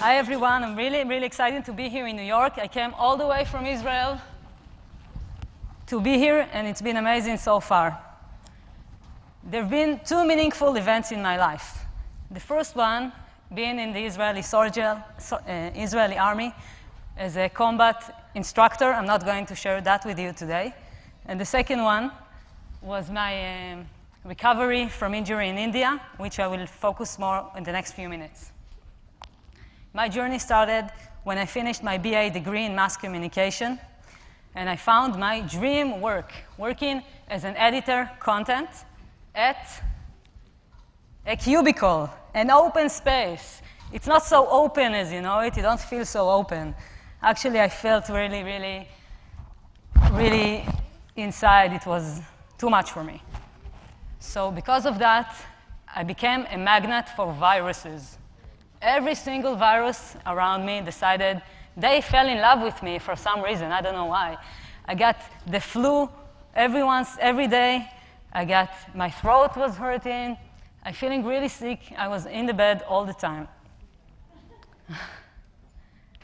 Hi, everyone. I'm really, really excited to be here in New York. I came all the way from Israel to be here, and it's been amazing so far. There have been two meaningful events in my life. The first one being in the Israeli army as a combat instructor. I'm not going to share that with you today. And the second one was my recovery from injury in India, which I will focus more in the next few minutes. My journey started when I finished my BA degree in mass communication, and I found my dream work, working as an editor content at a cubicle, an open space. It's not so open as you know it. You don't feel so open. Actually, I felt really, really, really inside. It was too much for me. So because of that, I became a magnet for viruses. Every single virus around me decided they fell in love with me for some reason. I don't know why. I got the flu every day. My throat was hurting. I'm feeling really sick. I was in the bed all the time.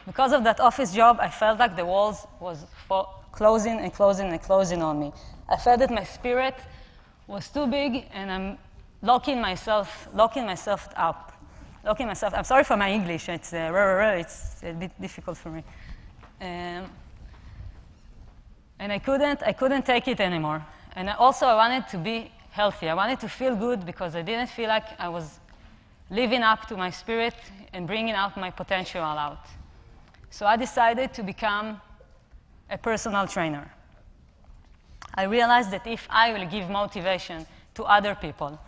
Because of that office job, I felt like the walls was closing and closing and closing on me. I felt that my spirit was too big, and I'm locking myself up. I'm sorry for my English. It's a bit difficult for me. And I couldn't take it anymore. And I wanted to be healthy. I wanted to feel good because I didn't feel like I was living up to my spirit and bringing out my potential out. So I decided to become a personal trainer. I realized that if I will give motivation to other people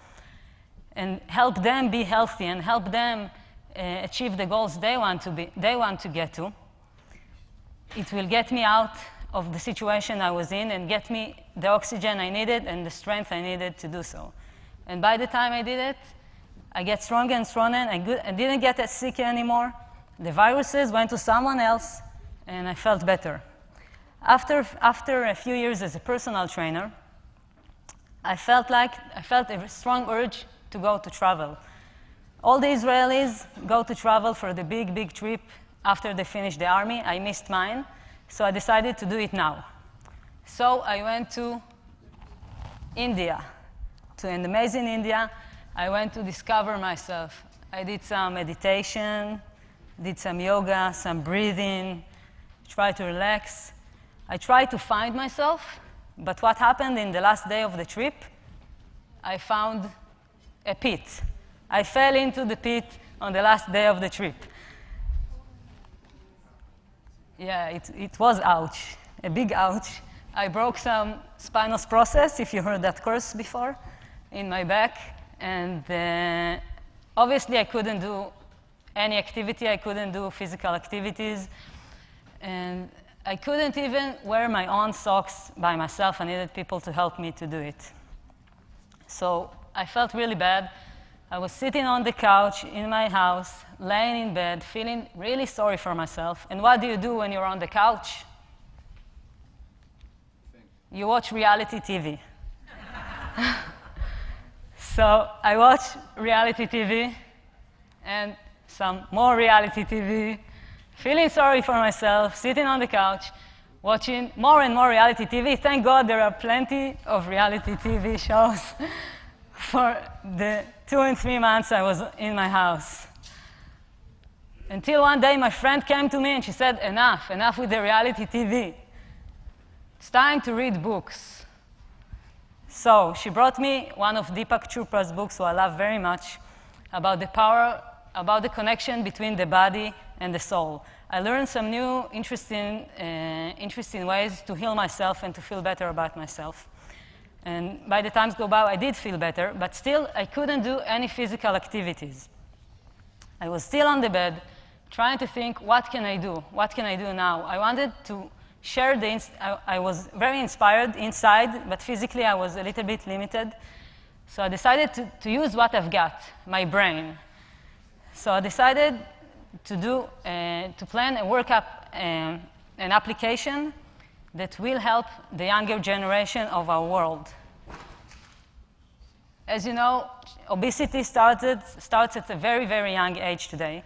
and help them be healthy and help them achieve the goals they want to get to, it will get me out of the situation I was in and get me the oxygen I needed and the strength I needed to do so. And by the time I did it, I get stronger and stronger. I didn't get as sick anymore. The viruses went to someone else, and I felt better. After a few years as a personal trainer, I felt a strong urge to go to travel. All the Israelis go to travel for the big, big trip after they finish the army. I missed mine, so I decided to do it now. So I went to India, to an amazing India. I went to discover myself. I did some meditation, did some yoga, some breathing, tried to relax. I tried to find myself, but what happened in the last day of the trip, I found a pit. I fell into the pit on the last day of the trip. Yeah, it was ouch, a big ouch. I broke some spinal process, if you heard that curse before, in my back. And obviously, I couldn't do any activity. I couldn't do physical activities. And I couldn't even wear my own socks by myself. I needed people to help me to do it. So I felt really bad. I was sitting on the couch in my house, laying in bed, feeling really sorry for myself. And what do you do when you're on the couch? You watch reality TV. So I watched reality TV and some more reality TV, feeling sorry for myself, sitting on the couch, watching more and more reality TV. Thank God there are plenty of reality TV shows for the 2 and 3 months I was in my house. Until one day my friend came to me and she said, enough with the reality TV. It's time to read books. So she brought me one of Deepak Chopra's books, who I love very much, about the connection between the body and the soul. I learned some new interesting ways to heal myself and to feel better about myself. And by the times go by, I did feel better, but still I couldn't do any physical activities. I was still on the bed, trying to think, what can I do? What can I do now? I wanted to share I was very inspired inside, but physically I was a little bit limited. So I decided to use what I've got, my brain. So I decided to plan a workup, an application that will help the younger generation of our world. As you know, obesity starts at a very, very young age today.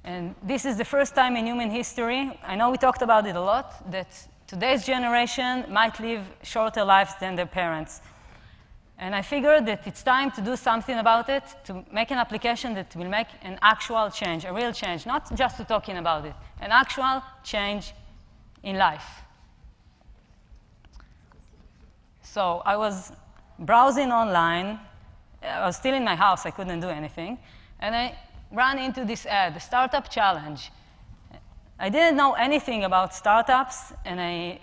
And this is the first time in human history, I know we talked about it a lot, that today's generation might live shorter lives than their parents. And I figured that it's time to do something about it, to make an application that will make an actual change, a real change, not just to talking about it, an actual change in life. So I was browsing online. I was still in my house. I couldn't do anything. And I ran into this ad, the Startup Challenge. I didn't know anything about startups, and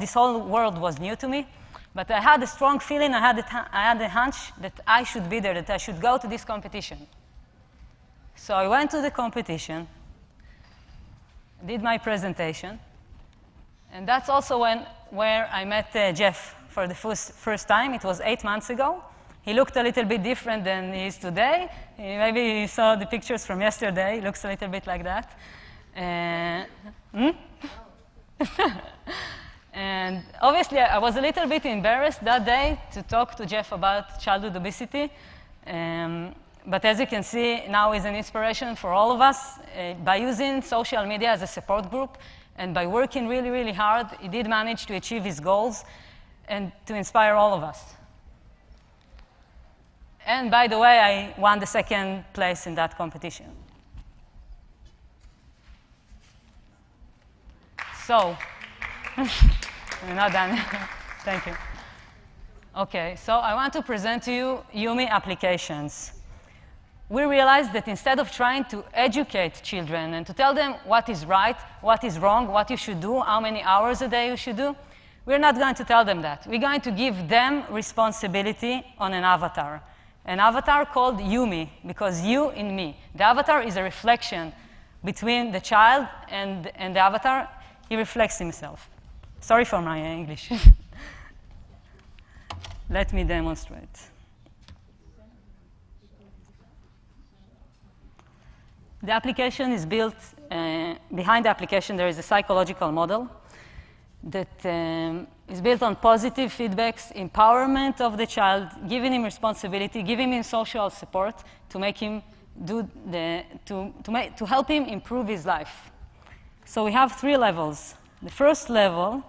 this whole world was new to me. But I had a strong feeling, I had a hunch that I should be there, that I should go to this competition. So I went to the competition, did my presentation, and that's also where I met Jeff for the first time. It was 8 months ago. He looked a little bit different than he is today. Maybe you saw the pictures from yesterday. He looks a little bit like that. And obviously, I was a little bit embarrassed that day to talk to Jeff about childhood obesity. But as you can see, now is an inspiration for all of us. By using social media as a support group and by working really, really hard, he did manage to achieve his goals and to inspire all of us. And by the way, I won the second place in that competition. So, we're not done. Thank you. OK, so I want to present to you YouMe Applications. We realized that instead of trying to educate children and to tell them what is right, what is wrong, what you should do, how many hours a day you should do, we're not going to tell them that. We're going to give them responsibility on an avatar called YouMe, because you in me. The avatar is a reflection between the child and the avatar. He reflects himself. Sorry for my English. Let me demonstrate. The application is built, behind the application there is a psychological model that is built on positive feedbacks, empowerment of the child, giving him responsibility, giving him social support to make him to help him improve his life. So we have 3 levels. The first level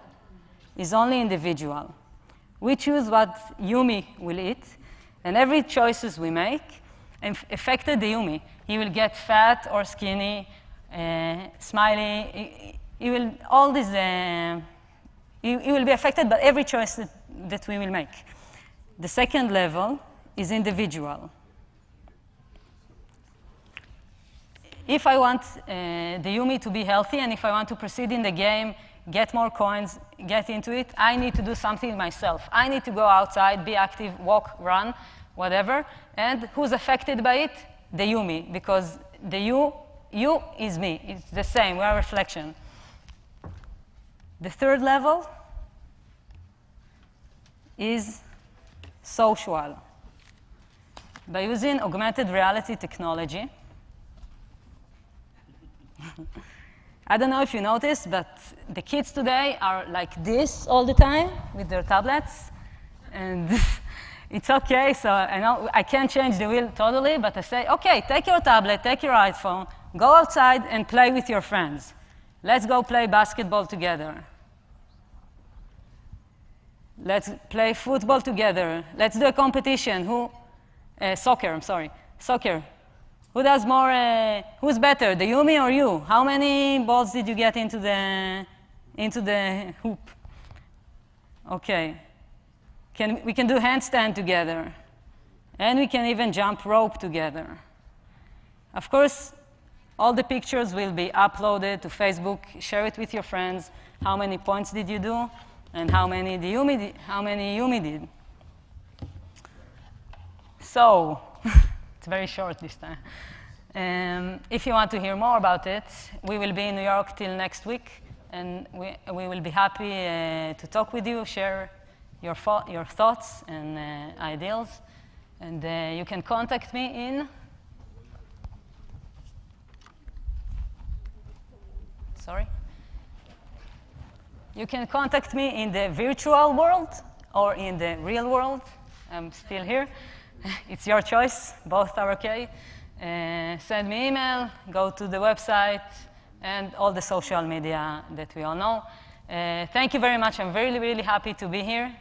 is only individual. We choose what YouMe will eat, and every choices we make affected the YouMe. He will get fat or skinny, smiley. He will be affected by every choice that we will make. The second level is individual. If I want the YouMe to be healthy, and if I want to proceed in the game, get more coins, get into it, I need to do something myself. I need to go outside, be active, walk, run, whatever. And who's affected by it? The YouMe, because the you is me. It's the same. We are a reflection. The third level is social. By using augmented reality technology, I don't know if you noticed, but the kids today are like this all the time with their tablets. And it's OK. So I know I can't change the wheel totally, but I say, OK, take your tablet, take your iPhone, go outside and play with your friends. Let's go play basketball together. Let's play football together. Let's do a competition. Soccer, I'm sorry. Soccer. Who does more? Who's better, the YouMe or you? How many balls did you get into the hoop? OK. We can do handstand together. And we can even jump rope together. Of course, all the pictures will be uploaded to Facebook. Share it with your friends. How many points did you do? And how many YouMe did. So, it's very short this time. If you want to hear more about it, we will be in New York till next week. And we will be happy to talk with you, share your thoughts and ideals. And you can contact me in... Sorry? You can contact me in the virtual world or in the real world. I'm still here. It's your choice. Both are OK. send me email, go to the website, and all the social media that we all know. Thank you very much. I'm really, really happy to be here.